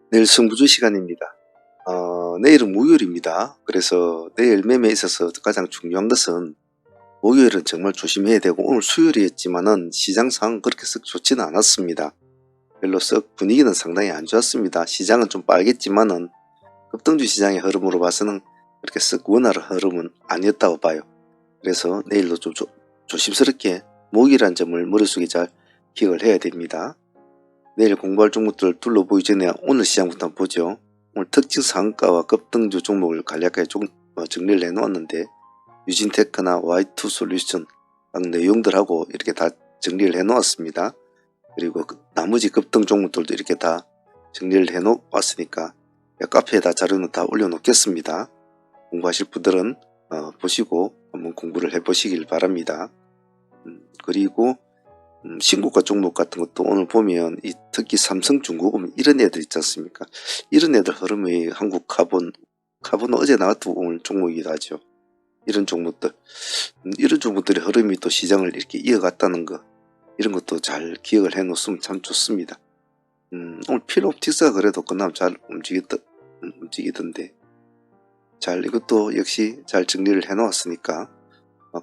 내일 승부주 시간입니다. 내일은 목요일입니다. 그래서 내일 매매에 있어서 가장 중요한 것은 목요일은 정말 조심해야 되고, 오늘 수요일이었지만은 시장 상황 그렇게 썩 좋지는 않았습니다. 별로 썩 분위기는 상당히 안 좋았습니다. 시장은 좀 빨겠지만은 급등주 시장의 흐름으로 봐서는 그렇게 썩 원활한 흐름은 아니었다고 봐요. 그래서 내일도 좀 조심스럽게 목요일이라는 점을 머릿속에 잘 기억을 해야 됩니다. 내일 공부할 종목들 둘러보기 전에 오늘 시장부터 한번 보죠. 오늘 특징 상한가와 급등주 종목을 간략하게 정리를 해놓았는데, 유진테크나 Y2솔루션 각 내용들하고 이렇게 다 정리를 해놓았습니다. 그리고 나머지 급등 종목들도 이렇게 다 정리를 해놓았으니까 카페에다 자료는 다 올려놓겠습니다. 공부하실 분들은 보시고 한번 공부를 해보시길 바랍니다. 그리고 신고가 종목 같은 것도 오늘 보면 특히 삼성중공업 이런 애들 있지 않습니까? 이런 애들 흐름이 한국 카본은 어제 나왔던 오늘 종목이기도 하죠. 이런 종목들의 흐름이 또 시장을 이렇게 이어갔다는 거, 이런 것도 잘 기억을 해 놓으면 참 좋습니다. 오늘 필옵틱스가 그래도 그나마 잘 움직이던데, 이것도 역시 잘 정리를 해 놓았으니까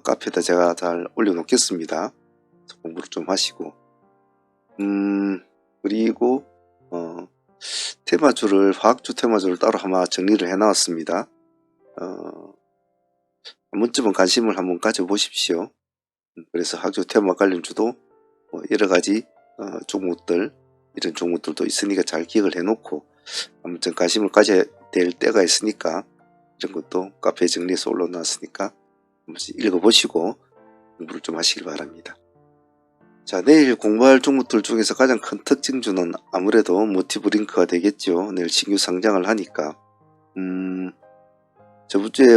카페에다 제가 잘 올려놓겠습니다. 공부를 좀 하시고, 그리고 테마주를, 화학주 테마주를 따로 아마 정리를 해 나왔습니다. 한 번쯤은 관심을 한번 가져보십시오. 그래서 화학주 테마 관련주도 여러가지 종목들, 이런 종목들도 있으니까 잘 기억을 해 놓고 아무튼 관심을 가져야 될 때가 있으니까 이런 것도 카페에 정리해서 올려놨으니까 한 번씩 읽어보시고 공부를 좀 하시길 바랍니다. 자, 내일 공부할 종목들 중에서 가장 큰 특징주는 아무래도 모티브링크가 되겠죠. 내일 신규 상장을 하니까. 저번주에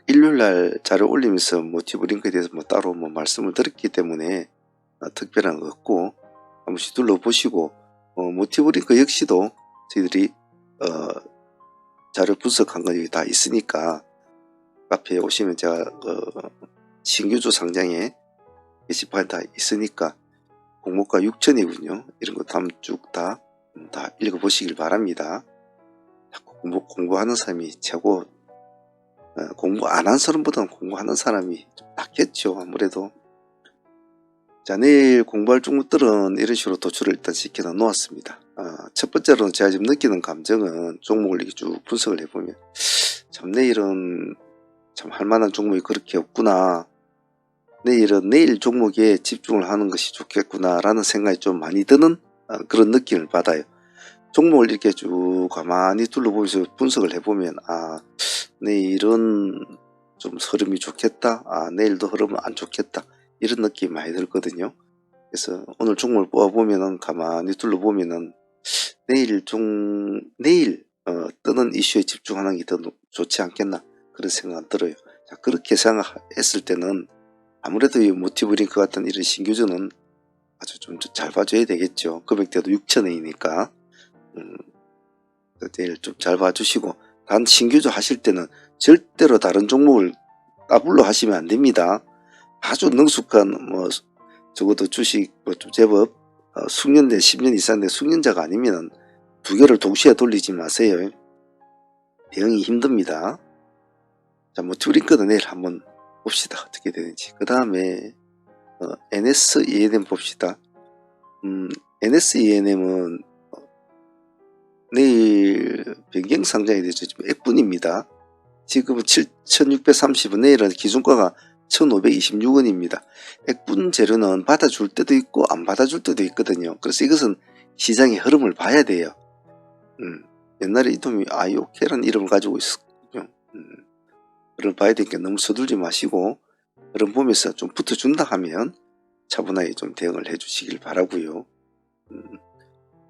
일요일날 자료 올리면서 모티브링크에 대해서 따로 말씀을 드렸기 때문에 특별한 거 없고, 한 번씩 둘러보시고, 모티브링크 역시도 저희들이 자료 분석한 거 다 있으니까 카페에 오시면 제가 신규주 상장에 게시판 다 있으니까 공모가 6,000이군요. 이런 거 다음 쭉 다 읽어보시길 바랍니다. 공부하는 사람이 최고, 공부 안 한 사람보다는 공부하는 사람이 좀 낫겠죠. 아무래도. 자, 내일 공부할 종목들은 이런 식으로 도출을 일단 시켜 놓았습니다. 첫 번째로는 제가 지금 느끼는 감정은, 종목을 이렇게 쭉 분석을 해보면 참 내일은 참 할만한 종목이 그렇게 없구나, 내일은 내일 종목에 집중을 하는 것이 좋겠구나 라는 생각이 좀 많이 드는 그런 느낌을 받아요. 종목을 이렇게 쭉 가만히 둘러보면서 분석을 해보면, 내일은 좀 흐름이 좋겠다, 내일도 흐름은 안 좋겠다, 이런 느낌이 많이 들거든요. 그래서 오늘 종목을 뽑아보면은, 가만히 둘러보면은 내일 뜨는 이슈에 집중하는 게 더 좋지 않겠나, 그런 생각이 들어요. 자, 그렇게 생각했을 때는 아무래도 이 모티브링크 같은 이런 신규주는 아주 좀 잘 봐줘야 되겠죠. 금액대도 6,000원이니까 내일 좀 잘 봐주시고, 단 신규주 하실 때는 절대로 다른 종목을 따블로 하시면 안 됩니다. 아주 능숙한 적어도 주식 좀 제법 숙련된 10년 이상 된 숙련자가 아니면 두 개를 동시에 돌리지 마세요. 대응이 힘듭니다. 자, 모티브링크는 내일 한번 봅시다. 어떻게 되는지. 그 다음에 NSENM 봅시다. NSENM은 내일 변경 상장이 되죠. 지금 액분입니다. 지금은 7,630원, 내일은 기준가가 1,526원입니다. 액분 재료는 받아줄 때도 있고 안 받아줄 때도 있거든요. 그래서 이것은 시장의 흐름을 봐야 돼요. 옛날에 이 놈이 아이오케라는 이름을 가지고 있었거든요. 그걸 봐야 되니까 너무 서둘지 마시고, 그럼 보면서 좀 붙어준다 하면 차분하게 좀 대응을 해 주시길 바라고요.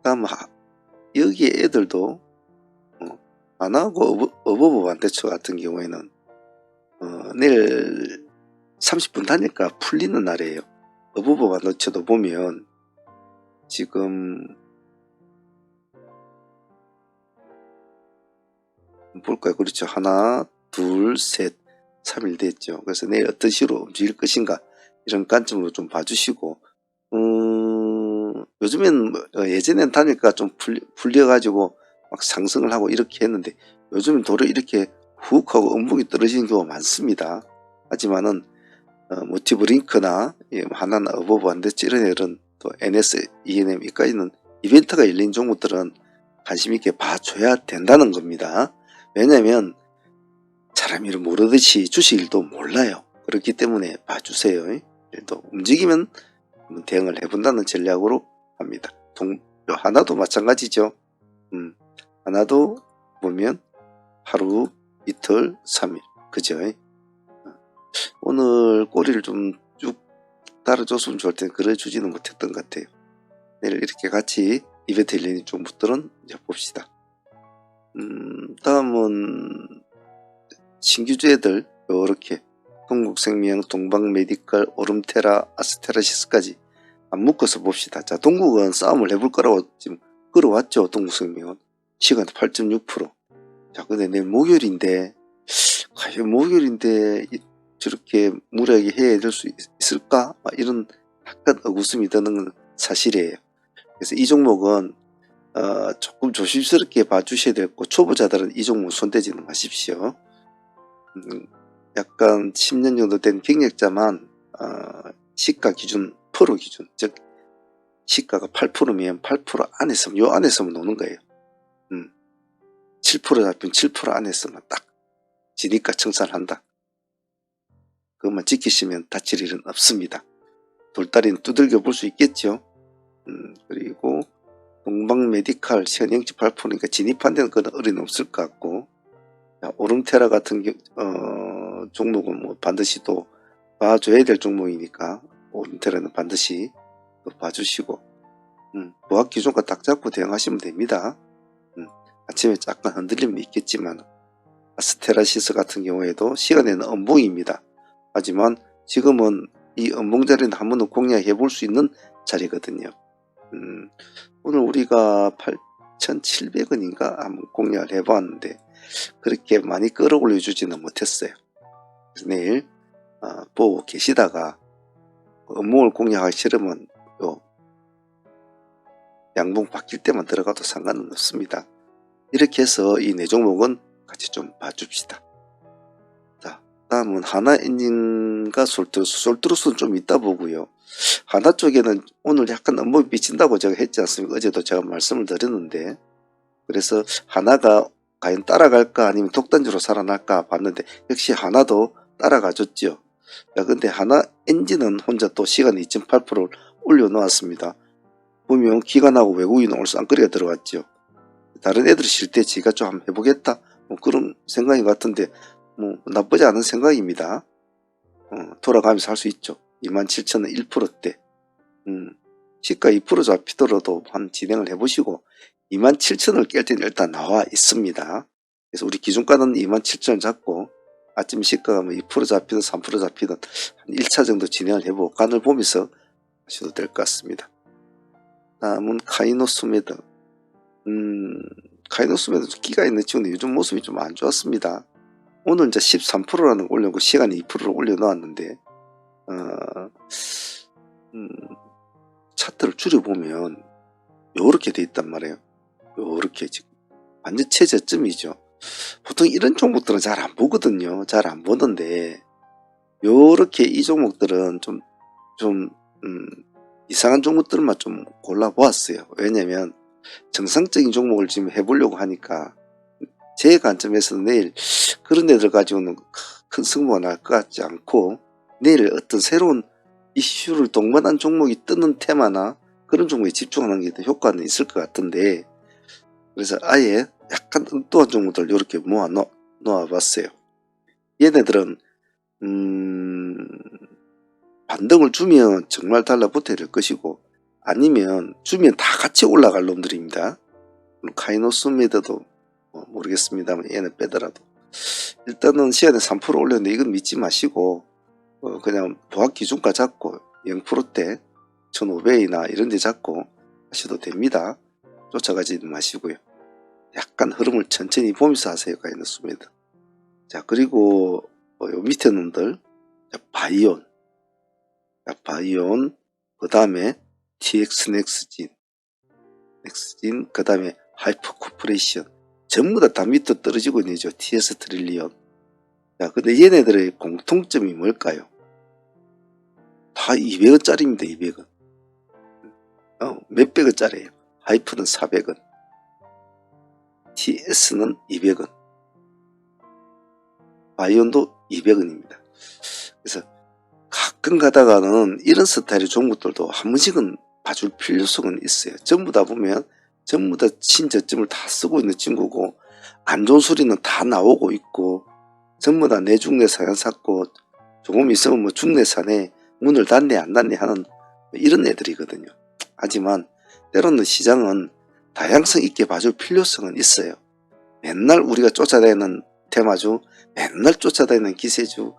다음 여기 애들도 하나하고 어버버 반대초 같은 경우에는 내일 30분 단위가 풀리는 날이에요. 어버버 반대초도 보면 지금 볼까요? 그렇죠. 하나, 둘, 셋, 3일 됐죠. 그래서 내일 어떤 식으로 움직일 것인가, 이런 관점으로 좀 봐주시고, 요즘엔 예전엔 단일가 좀 풀려가지고 막 상승을 하고 이렇게 했는데 요즘은 도로 이렇게 훅 하고 음봉이 떨어지는 경우가 많습니다. 하지만은 모티브링크나 하나나 어버브안데치 이런 애들은 또 NS, ENM 이까지는 이벤트가 열린 종목들은 관심 있게 봐줘야 된다는 겁니다. 왜냐면 사람 일을 모르듯이 주식 일도 몰라요. 그렇기 때문에 봐주세요. 일도 움직이면 대응을 해본다는 전략으로 합니다. 하나도 마찬가지죠. 하나도 보면 하루, 이틀, 3일 그죠? 오늘 꼬리를 좀 쭉 따라줬으면 좋을 텐데 그래주지는 못했던 것 같아요. 내일 이렇게 같이 이벤트 열리는 종목들은 이제 봅시다. 다음은 신규주애들 요렇게 동국생명, 동방메디컬, 오름테라, 아스테라시스까지 안 묶어서 봅시다. 자, 동국은 싸움을 해볼 거라고 지금 끌어왔죠. 동국생명은 시간 8.6%. 자, 근데 내일 목요일인데 과연 목요일인데 저렇게 무리하게 해야 될 수 있을까? 이런 약간 의구심이 드는 건 사실이에요. 그래서 이 종목은 조금 조심스럽게 봐주셔야 되고 초보자들은 이 종목 손대지는 마십시오. 약간 10년 정도 된 경력자만 시가 기준 프로 기준 즉 시가가 8%면 8% 안에서 요 안에서만 노는 거예요. 7% 잡히면 7% 안에서만 딱 지니까 청산한다. 그것만 지키시면 다칠 일은 없습니다. 돌다리는 두들겨 볼 수 있겠죠. 그리고 동방메디칼 시간 0.8%니까 진입한 데는 그건 어린 없을 것 같고, 오름테라 같은 종목은 뭐 반드시 또 봐줘야 될 종목이니까 오름테라는 반드시 또 봐주시고 보합 기준과 딱 잡고 대응하시면 됩니다. 아침에 약간 흔들림은 있겠지만 아스테라시스 같은 경우에도 시간에는 음봉입니다. 하지만 지금은 이 음봉 자리는 한 번도 공략해 볼 수 있는 자리거든요. 오늘 우리가 8,700원인가 한번 공략을 해봤는데 그렇게 많이 끌어올려 주지는 못했어요. 그래서 내일 보고 계시다가 음봉을 공략하기 싫으면 요 양봉 바뀔 때만 들어가도 상관은 없습니다. 이렇게 해서 이 네 종목은 같이 좀 봐줍시다. 자, 다음은 하나엔진과 솔트루스는 좀 이따 보고요. 하나 쪽에는 오늘 약간 음봉이 비친다고 제가 했지 않습니까? 어제도 제가 말씀을 드렸는데, 그래서 하나가 과연 따라갈까 아니면 독단지로 살아날까 봤는데 역시 하나도 따라가 줬죠. 근데 하나 엔진은 혼자 또 시간 2.8%를 올려 놓았습니다. 보면 기관하고 외국인 오늘 쌍끌이가 들어왔죠. 다른 애들이 쉴 때 지가 좀 한번 해보겠다 뭐 그런 생각인 것 같은데 뭐 나쁘지 않은 생각입니다. 돌아가면서 할 수 있죠. 27,000원 1%대 시가 2% 잡히더라도 한 진행을 해보시고 27,000원을 깰 때는 일단 나와 있습니다. 그래서 우리 기준가는 27,000원 잡고 아침 시가가 뭐 2% 잡히든 3% 잡히든 한 1차 정도 진행을 해보고 간을 보면서 하셔도 될 것 같습니다. 다음은 카이노스메드. 카이노스메드 끼가 있는 친구인데 요즘 모습이 좀 안 좋았습니다. 오늘 이제 13%라는 거 올려놓고 시간에 2%를 올려놓았는데 차트를 줄여보면 요렇게 돼 있단 말이에요. 요렇게 지금 완전 최저점이죠. 보통 이런 종목들은 잘 안 보거든요. 잘 안 보는데 요렇게 이 종목들은 좀 이상한 종목들만 좀 골라보았어요. 왜냐면 정상적인 종목을 지금 해보려고 하니까 제 관점에서는 내일 그런 애들 가지고는 큰 승부가 날 것 같지 않고 내일 어떤 새로운 이슈를 동반한 종목이 뜨는 테마나 그런 종목에 집중하는 게 더 효과는 있을 것 같은데, 그래서 아예 약간 엉뚱한 종목들 이렇게 모아 놓아봤어요. 얘네들은 반등을 주면 정말 달라붙어야 될 것이고 아니면 주면 다 같이 올라갈 놈들입니다. 카이노스메드도 모르겠습니다만 얘는 빼더라도 일단은 시간에 3% 올렸는데 이건 믿지 마시고 그냥 보합 기준가 잡고 0%대 1500이나 이런 데 잡고 하셔도 됩니다. 쫓아가지는 마시고요. 약간 흐름을 천천히 보면서 하세요. 카이노스메드. 자, 그리고 요 밑에 놈들 바이온 그 다음에 TX넥스진 엑스진, 그 다음에 하이퍼코퍼레이션 전부 다 밑으로 떨어지고 있죠. TS 트릴리언. 자, 근데 얘네들의 공통점이 뭘까요? 다 200원짜리입니다. 200원. 몇백 원짜리예요. 하이프는 400원. TS는 200원. 바이온도 200원입니다. 그래서 가끔 가다가는 이런 스타일의 종목들도 한 번씩은 봐줄 필요성은 있어요. 전부 다 보면 전부 다 친저점을 다 쓰고 있는 친구고 안 좋은 소리는 다 나오고 있고 전부 다 내중내사양 샀고 조금 있으면 뭐 중내산에 문을 닫네 안 닫네 하는 이런 애들이거든요. 하지만 때로는 시장은 다양성 있게 봐줄 필요성은 있어요. 맨날 우리가 쫓아다니는 테마주, 맨날 쫓아다니는 기세주,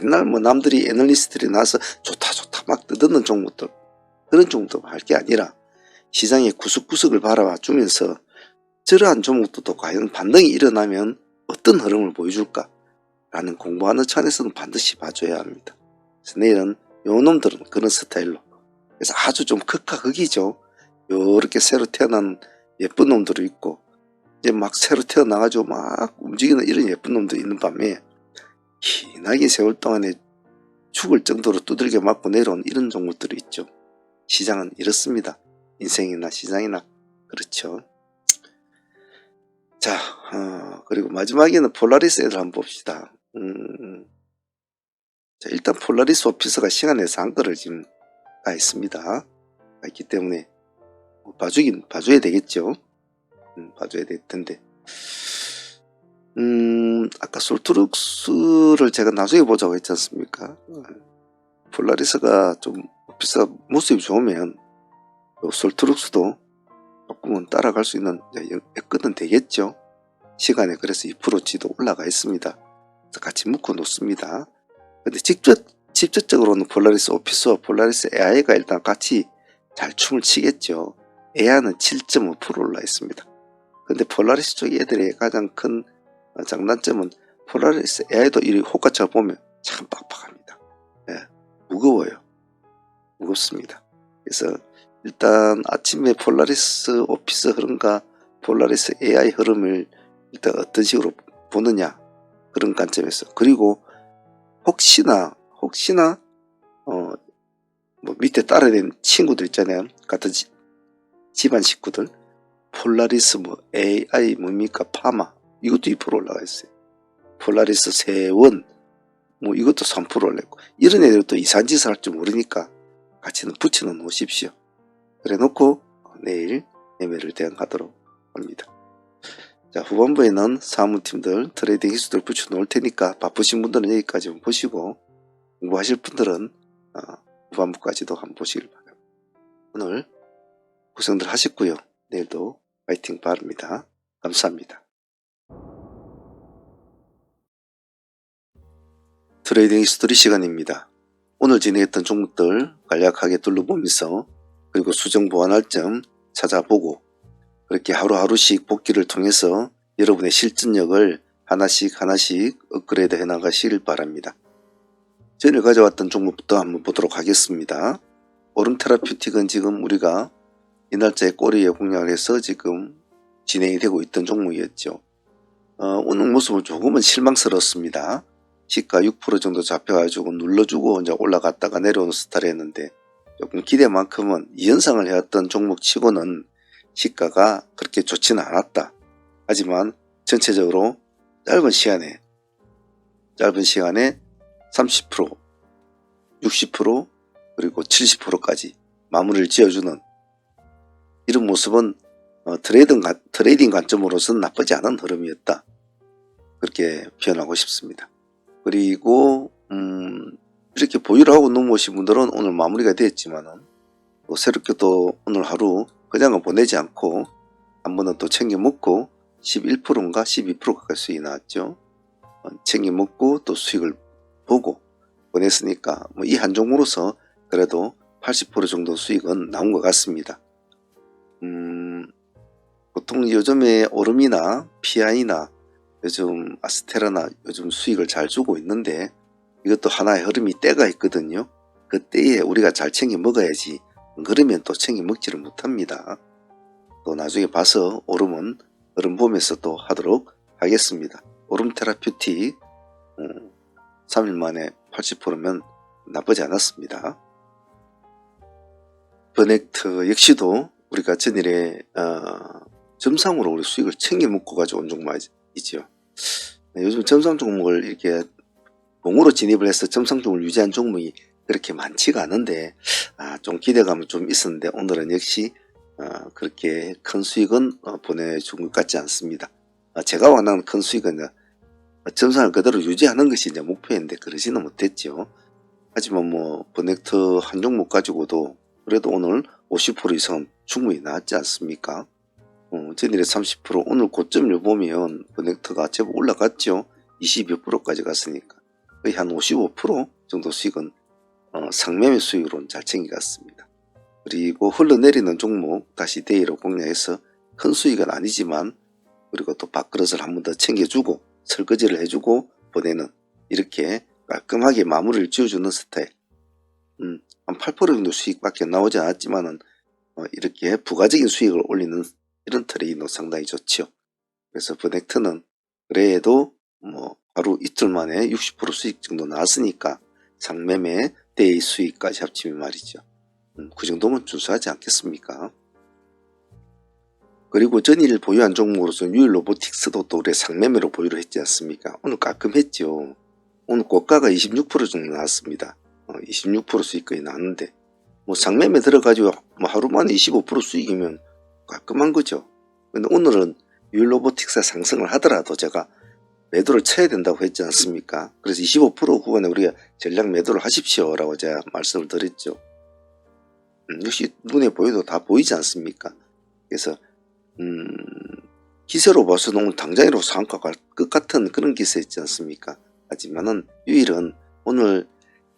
맨날 뭐 남들이 애널리스트들이 나와서 좋다 좋다 막 뜯는 종목들, 그런 종목도 할 게 아니라 시장의 구석구석을 바라봐 주면서 저러한 종목들도 과연 반등이 일어나면 어떤 흐름을 보여줄까 라는 공부하는 차원에서는 반드시 봐줘야 합니다. 그래서 내일은 요 놈들은 그런 스타일로, 그래서 아주 좀 극과 극이죠. 요렇게 새로 태어난 예쁜 놈들이 있고 이제 막 새로 태어나가지고 막 움직이는 이런 예쁜 놈들이 있는 반면에 기나긴 세월 동안에 죽을 정도로 두들겨 맞고 내려온 이런 종목들이 있죠. 시장은 이렇습니다. 인생이나 시장이나 그렇죠. 자, 그리고 마지막에는 폴라리스 애들 한번 봅시다. 자, 일단 폴라리스 오피스가 시간 내서 한 거를 지금 다 했습니다. 있기 때문에 봐줘야 되겠죠. 봐줘야 될 텐데. 아까 솔트룩스를 제가 나중에 보자고 했지 않습니까? 폴라리스가 좀 오피스가 모습이 좋으면 솔트룩스도 조금은 따라갈 수 있는 여건은 되겠죠. 시간에 그래서 2%치도 올라가 있습니다. 그래서 같이 묶어 놓습니다. 근데 직접적으로는 폴라리스 오피스와 폴라리스 AI가 일단 같이 잘 춤을 치겠죠. AI는 7.5% 올라 있습니다. 근데 폴라리스 쪽 애들의 가장 큰 장단점은 폴라리스 AI도 이 호가차를 보면 참 빡빡합니다. 예, 무거워요. 무겁습니다. 그래서 일단 아침에 폴라리스 오피스 흐름과 폴라리스 AI 흐름을 일단 어떤 식으로 보느냐, 그런 관점에서, 그리고 혹시나 뭐 밑에 따라낸 친구들 있잖아요. 같은 집안 식구들, 폴라리스 뭐 AI 뭡니까 파마, 이것도 2% 올라가 있어요. 폴라리스 세원 뭐 이것도 3% 올랐고, 이런 애들도 이상한 짓을 할 줄 모르니까 같이는 붙여 놓으십시오. 그래 놓고 내일 매매를 대응하도록 합니다. 자, 후반부에는 사무팀들 트레이딩 기수들 붙여 놓을 테니까 바쁘신 분들은 여기까지 보시고 공부하실 분들은 후반부까지도 한번 보시길 바랍니다. 오늘 고생들 하셨고요. 내일도 파이팅 바랍니다. 감사합니다. 트레이딩 히스토리 시간입니다. 오늘 진행했던 종목들 간략하게 둘러보면서, 그리고 수정 보완할 점 찾아보고, 그렇게 하루하루씩 복기를 통해서 여러분의 실전력을 하나씩 업그레이드 해 나가시길 바랍니다. 전에 가져왔던 종목부터 한번 보도록 하겠습니다. 오름테라퓨틱은 지금 우리가 이날짜에 꼬리에 공략을 해서 지금 진행이 되고 있던 종목이었죠. 오늘 모습은 조금은 실망스럽습니다. 시가 6% 정도 잡혀가지고 눌러주고 이제 올라갔다가 내려오는 스타일이었는데, 조금 기대만큼은 이연상을 해왔던 종목 치고는 시가가 그렇게 좋지는 않았다. 하지만 전체적으로 짧은 시간에 30%, 60%, 그리고 70%까지 마무리를 지어주는 이런 모습은 트레이딩 관점으로서는 나쁘지 않은 흐름이었다. 그렇게 표현하고 싶습니다. 그리고 이렇게 보유를 하고 넘어오신 분들은 오늘 마무리가 되었지만은 또 새롭게 또 오늘 하루 그냥은 보내지 않고 한 번은 또 챙겨 먹고 11%인가 12% 가까이 수익이 나왔죠. 챙겨 먹고 또 수익을 보고 보냈으니까 뭐 이 한 종목으로서 그래도 80% 정도 수익은 나온 것 같습니다. 보통 요즘에 오름이나 PI나 요즘 아스테라나 요즘 수익을 잘 주고 있는데, 이것도 하나의 흐름이 때가 있거든요. 그 때에 우리가 잘 챙겨 먹어야지, 그러면 또 챙겨 먹지를 못합니다. 또 나중에 봐서 오름은 흐름 보면서 또 하도록 하겠습니다. 오름 테라퓨틱 3일 만에 80%면 나쁘지 않았습니다. 버넥트 역시도 우리가 전일에 점상으로 우리 수익을 챙겨 묶어 가지고 온 종목이죠. 요즘 점상 종목을 이렇게 봉으로 진입을 해서 점상 종목을 유지한 종목이 그렇게 많지가 않은데 좀 기대감은 좀 있었는데 오늘은 역시 그렇게 큰 수익은 보내준 것 같지 않습니다. 제가 원하는 큰 수익은 점상을 그대로 유지하는 것이 이제 목표인데 그러지는 못했죠. 하지만 뭐 버넥트 한 종목 가지고도 그래도 오늘 50% 이상은 충분히 나왔지 않습니까? 전일에 30% 오늘 고점을 보면 버넥트가 제법 올라갔죠. 20여 프로까지 갔으니까 거의 한 55% 정도 수익은 상매매 수익으로는 잘 챙겨갔습니다. 그리고 흘러내리는 종목 다시 데이로 공략해서 큰 수익은 아니지만 그리고 또 밥그릇을 한 번 더 챙겨주고 설거지를 해주고 보내는 이렇게 깔끔하게 마무리를 지어주는 스타일. 한 8% 정도 수익밖에 나오지 않았지만은 이렇게 부가적인 수익을 올리는 이런 트레이도 상당히 좋죠. 그래서 버넥트는 그래도 뭐 하루 이틀 만에 60% 수익 정도 나왔으니까 상매매 데이 수익까지 합치면 말이죠. 그 정도면 준수하지 않겠습니까? 그리고 전일 보유한 종목으로서 유일 로보틱스도 또 우리 상매매로 보유를 했지 않습니까? 오늘 깔끔했죠. 오늘 고가가 26% 정도 나왔습니다. 26% 수익까지 나왔는데 뭐 상매매 들어가지고 뭐 하루 만에 25% 수익이면 깔끔한 거죠. 근데 오늘은 유일 로보틱스가 상승을 하더라도 제가 매도를 쳐야 된다고 했지 않습니까? 그래서 25% 구간에 우리가 전략 매도를 하십시오 라고 제가 말씀을 드렸죠. 역시 눈에 보여도 다 보이지 않습니까? 그래서 기세로 봐서는 오늘 당장이라도 상한가가 끝같은 그런 기세였지 않습니까? 하지만은 유일은 오늘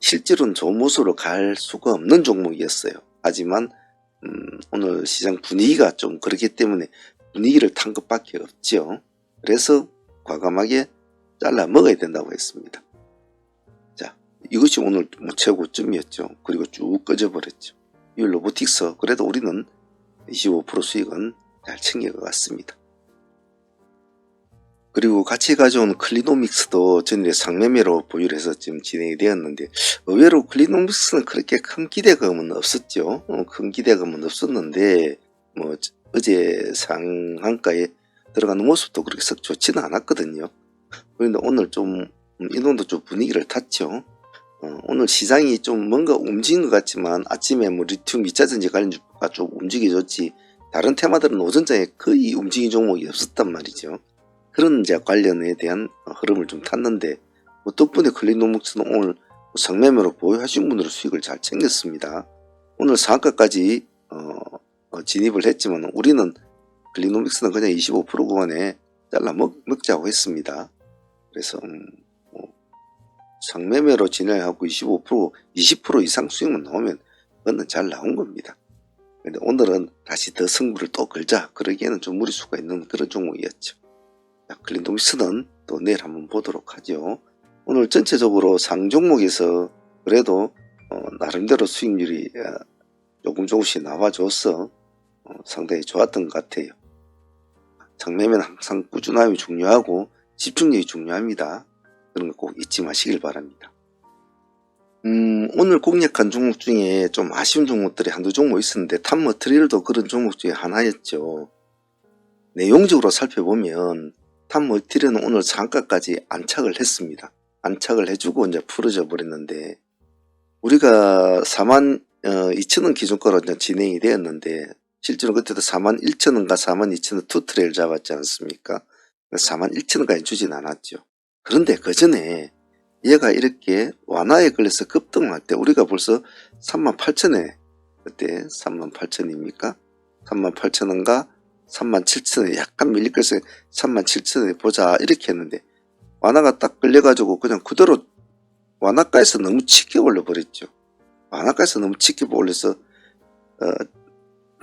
실제로는 좋은 모습으로 갈 수가 없는 종목이었어요. 하지만 오늘 시장 분위기가 좀 그렇기 때문에 분위기를 탄 것밖에 없죠. 그래서 과감하게 잘라 먹어야 된다고 했습니다. 자, 이것이 오늘 최고점이었죠. 그리고 쭉 꺼져버렸죠. 이 로보틱스 그래도 우리는 25% 수익은 잘 챙긴 것 같습니다. 그리고 같이 가져온 클리노믹스도 전일에 상매매로 보유를 해서 지금 진행이 되었는데 의외로 클리노믹스는 그렇게 큰 기대감은 없었죠. 큰 기대감은 없었는데 뭐 어제 상한가에 들어가는 모습도 그렇게 썩 좋지는 않았거든요. 그런데 오늘 좀 인원도 좀 분위기를 탔죠. 오늘 시장이 좀 뭔가 움직인 것 같지만 아침에 뭐 리튬 2차전지 관련주가 좀 움직여줬지 다른 테마들은 오전장에 거의 움직인 종목이 없었단 말이죠. 그런 이제 관련에 대한 흐름을 좀 탔는데 뭐 덕분에 클리노믹스는 오늘 상매매로 보유하신 분으로 수익을 잘 챙겼습니다. 오늘 상한가까지 진입을 했지만 우리는 클리노믹스는 그냥 25% 구간에 잘라 먹자고 했습니다. 그래서 상매매로 진행하고 25% 20% 이상 수익만 나오면 그건 잘 나온 겁니다. 근데 오늘은 다시 더 승부를 또 걸자 그러기에는 좀 무리수가 있는 그런 종목이었죠. 클리노믹스는 또 내일 한번 보도록 하죠. 오늘 전체적으로 상종목에서 그래도 나름대로 수익률이 조금씩 나와줘서 상당히 좋았던 것 같아요. 상매매는 항상 꾸준함이 중요하고 집중력이 중요합니다. 그런 거 꼭 잊지 마시길 바랍니다. 오늘 공략한 종목 중에 좀 아쉬운 종목들이 한두 종목 있었는데 탑머트리얼도 그런 종목 중에 하나였죠. 내용적으로 살펴보면 탑머트리얼은 오늘 상한가까지 안착을 했습니다. 안착을 해주고 이제 풀어져 버렸는데 우리가 42,000원 기준가로 이제 진행이 되었는데 실제로 그때도 41,000원과 42,000원 투 트레일 잡았지 않습니까? 41,000원까지 주진 않았죠. 그런데 그 전에 얘가 이렇게 완화에 걸려서 급등할 때 우리가 벌써 38,000원에 그때 38,000원입니까? 38,000원과 37,000원에 약간 밀리면서 37,000원에 보자 이렇게 했는데 완화가 딱 걸려가지고 그냥 그대로 완화가에서 너무 치켜 올려버렸죠. 완화가에서 너무 치켜 올려서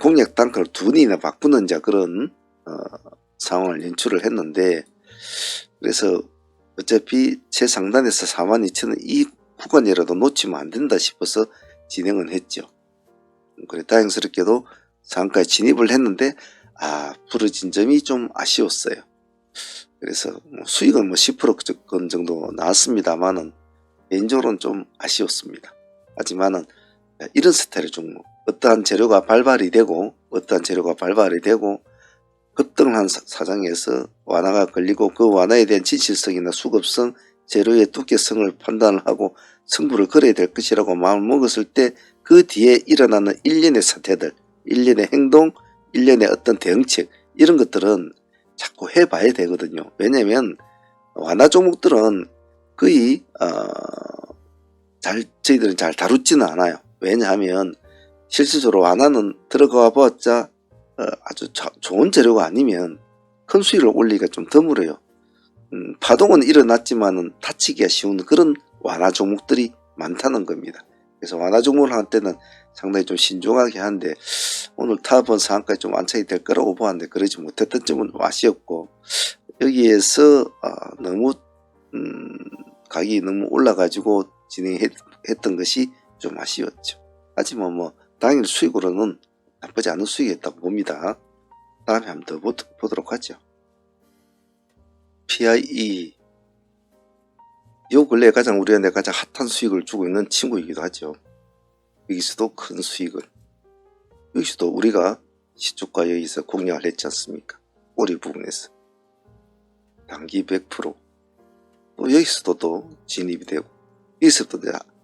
공략 단가를 두 번이나 바꾸는 자 그런 상황을 연출을 했는데 그래서 어차피 최상단에서 42,000원 이 구간이라도 놓치면 안 된다 싶어서 진행은 했죠. 그래 다행스럽게도 상한가에 진입을 했는데 부러진 점이 좀 아쉬웠어요. 그래서 수익은 10% 정도 나왔습니다만은 개인적으로는 좀 아쉬웠습니다. 하지만은 이런 스타일의 종목, 어떠한 재료가 발발이 되고 급등을 한 사장에서 완화가 걸리고 그 완화에 대한 진실성이나 수급성, 재료의 두께성을 판단을 하고 승부를 걸어야 될 것이라고 마음을 먹었을 때 그 뒤에 일어나는 일련의 사태들, 일련의 행동, 일련의 어떤 대응책, 이런 것들은 자꾸 해봐야 되거든요. 왜냐면 완화 종목들은 거의 저희들은 잘 다루지는 않아요. 왜냐하면 실질적으로 완화는 들어가 봤자 아주 좋은 재료가 아니면 큰 수익을 올리기가 좀 드물어요. 파동은 일어났지만은 다치기가 쉬운 그런 완화 종목들이 많다는 겁니다. 그래서 완화 종목을 할 때는 상당히 좀 신중하게 하는데 오늘 타번 상한가에 좀 안착이 될 거라고 보았는데 그러지 못했던 점은 좀 아쉬웠고, 여기에서 너무 가격이 너무 올라가지고 진행했던 것이 좀 아쉬웠죠. 하지만 당일 수익으로는 나쁘지 않은 수익이었다고 봅니다. 다음에 한 번 더 보도록 하죠. PIE, 요 근래에 우리한테 가장 핫한 수익을 주고 있는 친구이기도 하죠. 여기서도 큰 수익을, 여기서도 우리가 시초가 여기서 공략을 했지 않습니까? 꼬리 부분에서 단기 100%, 또 여기서도 또 진입이 되고, 여기서도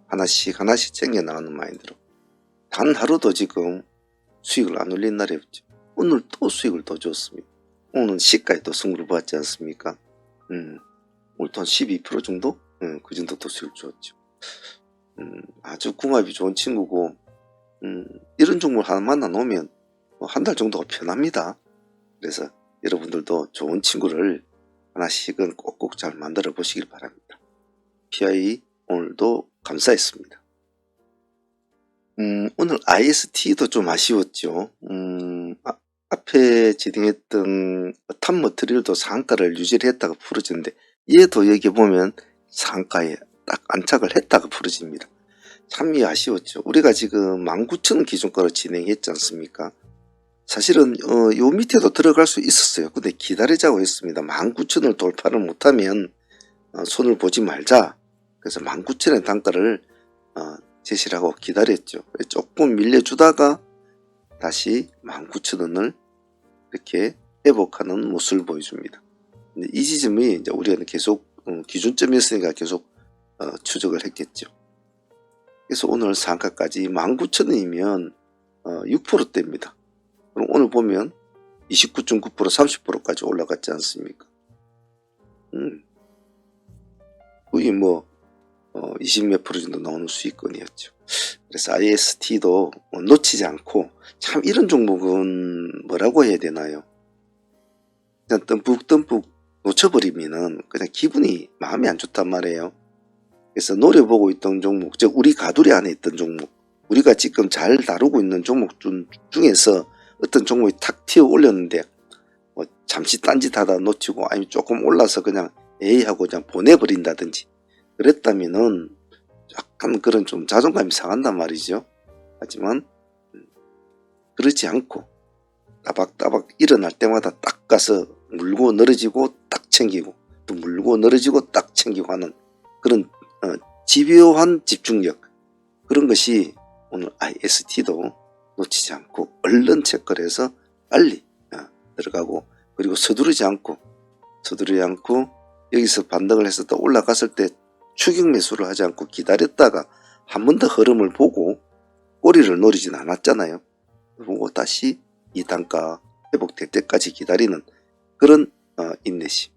하나씩 챙겨 나가는 마인드로 단 하루도 지금 수익을 안 올린 날이 없죠. 오늘 또 수익을 더 줬습니다. 오늘 시가에 또 승부를 받지 않습니까? 오늘 또 한 12% 정도? 그 정도 또 수익을 줬죠. 아주 궁합이 좋은 친구고, 이런 종목을 하나 만나 놓으면 한 달 정도가 편합니다. 그래서 여러분들도 좋은 친구를 하나씩은 꼭꼭 잘 만들어 보시길 바랍니다. PI 오늘도 감사했습니다. 오늘 IST도 좀 아쉬웠죠. 앞에 진행했던 탑머트리얼도 상한가를 유지를 했다가 부러졌는데, 얘도 여기 보면 상한가에 딱 안착을 했다가 부러집니다. 참이 아쉬웠죠. 우리가 지금 19,000원 기준가로 진행했지 않습니까? 사실은 요 밑에도 들어갈 수 있었어요. 근데 기다리자고 했습니다. 19,000원을 돌파를 못하면 손을 보지 말자. 그래서 19,000원 단가를 제시를 하고 기다렸죠. 조금 밀려주다가 다시 19,000원을 이렇게 회복하는 모습을 보여줍니다. 근데 이 지점이 이제 우리가 계속 기준점이었으니까 계속 추적을 했겠죠. 그래서 오늘 상한가까지 19,000원이면 6%대입니다. 그럼 오늘 보면 29.9% 30%까지 올라갔지 않습니까? 거의 20몇 프로 정도 나오는 수익권이었죠. 그래서 IST도 놓치지 않고, 참 이런 종목은 뭐라고 해야 되나요? 그냥 듬뿍 놓쳐버리면은 그냥 기분이 마음이 안 좋단 말이에요. 그래서 노려보고 있던 종목, 즉 우리 가두리 안에 있던 종목, 우리가 지금 잘 다루고 있는 종목 중에서 어떤 종목이 탁 튀어 올렸는데 잠시 딴짓하다 놓치고, 아니면 조금 올라서 그냥 에이 하고 그냥 보내버린다든지 그랬다면은 약간 그런 좀 자존감이 상한단 말이죠. 하지만 그렇지 않고 따박따박 일어날 때마다 딱 가서 물고 늘어지고 딱 챙기고, 또 물고 늘어지고 딱 챙기고 하는 그런 집요한 집중력, 그런 것이 오늘 IST도 놓치지 않고 얼른 체크를 해서 빨리 들어가고, 그리고 서두르지 않고 여기서 반등을 해서 또 올라갔을 때 추격 매수를 하지 않고 기다렸다가 한 번 더 흐름을 보고 꼬리를 노리진 않았잖아요. 보고 다시 이 단가 회복될 때까지 기다리는 그런 인내심.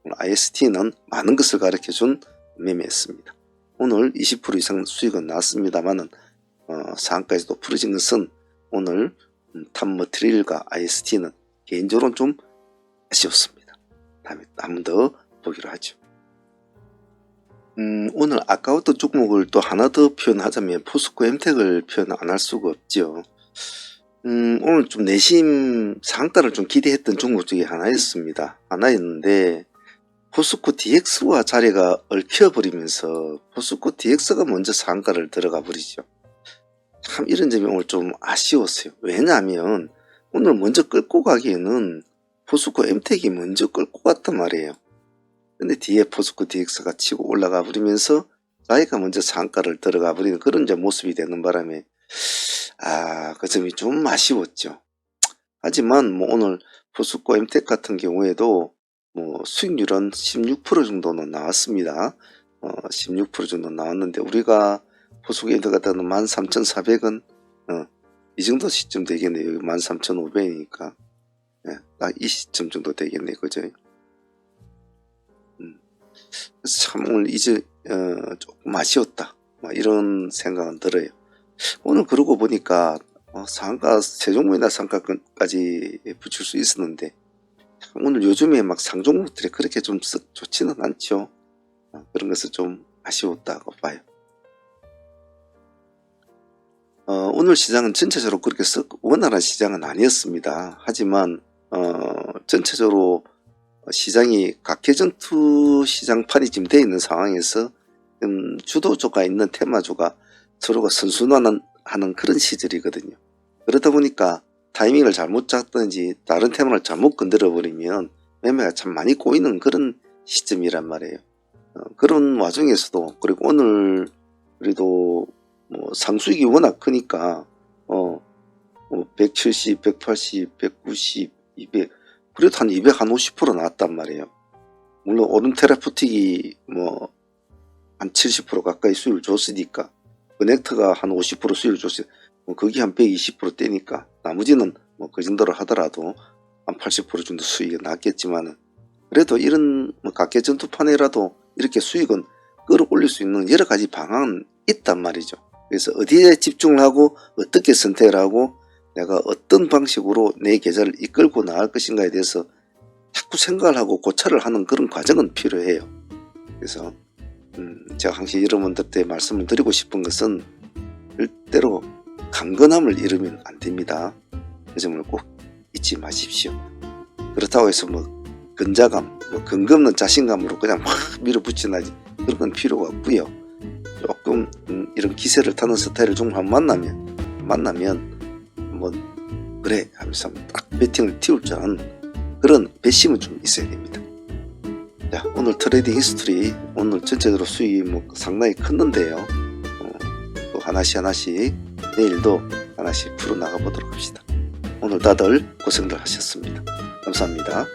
오늘 IST는 많은 것을 가르쳐준 매매였습니다. 오늘 20% 이상 수익은 나왔습니다만은 상한가에서도 풀어진 것은 오늘 탑머트리얼과 IST는 개인적으로는 좀 아쉬웠습니다. 다음에 한 번 더 보기로 하죠. 오늘 아까웠던 종목을 또 하나 더 표현하자면 포스코 엠텍을 표현 안 할 수가 없죠. 오늘 좀 내심 상한가를 좀 기대했던 종목 중에 하나였는데 포스코 DX와 자리가 얽혀버리면서 포스코 DX가 먼저 상한가를 들어가 버리죠. 참 이런 점이 오늘 좀 아쉬웠어요. 왜냐하면 오늘 먼저 끌고 가기에는 포스코 엠텍이 먼저 끌고 갔단 말이에요. 근데 뒤에 포스코 DX가 치고 올라가 버리면서 자기가 먼저 상가를 들어가 버리는 그런 이제 모습이 되는 바람에 그 점이 좀 아쉬웠죠. 하지만 뭐 오늘 포스코 엠텍 같은 경우에도 뭐 수익률은 16% 정도는 나왔습니다. 16% 정도 나왔는데 우리가 포스코 엠텍 같은 경우는 13,400원 이 정도 시점 되겠네요. 여기 13,500원이니까 딱 이 시점 정도 되겠네요. 그죠? 그래서 참 오늘 이제 조금 아쉬웠다 이런 생각은 들어요. 오늘 그러고 보니까 상가 세종문이나 상가까지 붙일 수 있었는데 오늘 요즘에 막 상종목들이 그렇게 좀 썩 좋지는 않죠. 그런 것은 좀 아쉬웠다고 봐요. 오늘 시장은 전체적으로 그렇게 썩 원활한 시장은 아니었습니다. 하지만 전체적으로 시장이 각계전투 시장판이 지금 되어 있는 상황에서 주도주가 있는 테마주가 서로가 선순환하는 그런 시절이거든요. 그러다 보니까 타이밍을 잘못 잡든지 다른 테마를 잘못 건드려 버리면 매매가 참 많이 꼬이는 그런 시점이란 말이에요. 그런 와중에서도 그리고 오늘 그래도 뭐 상수익이 워낙 크니까 170, 180, 190, 200 그래도 한 250% 나왔단 말이에요. 물론 오른테라푸틱이 뭐 한 70% 가까이 수익을 줬으니까 커넥터가 한 50% 수익을 줬으니까 거기 한 120% 떼니까 나머지는 뭐 그 정도로 하더라도 한 80% 정도 수익이 났겠지만은 그래도 이런 뭐 각계전투판이라도 이렇게 수익은 끌어올릴 수 있는 여러 가지 방안은 있단 말이죠. 그래서 어디에 집중을 하고 어떻게 선택을 하고 내가 어떤 방식으로 내 계좌를 이끌고 나갈 것인가에 대해서 자꾸 생각을 하고 고찰을 하는 그런 과정은 필요해요. 그래서 제가 항상 여러분들한테 말씀을 드리고 싶은 것은 절대로 강건함을 잃으면 안 됩니다. 그 점을 꼭 잊지 마십시오. 그렇다고 해서 뭐 근자감, 근거 없는 자신감으로 그냥 막 밀어붙이나지 그런 건 필요가 없고요. 조금 이런 기세를 타는 스타일을 좀 만나면 한번 그래 하면서 딱 배팅을 띄울 줄 아는 그런 배심은 좀 있어야 됩니다. 자, 오늘 트레이딩 히스토리 오늘 전체적으로 수익이 뭐 상당히 컸는데요. 또 하나씩 내일도 하나씩 풀어나가 보도록 합시다. 오늘 다들 고생들 하셨습니다. 감사합니다.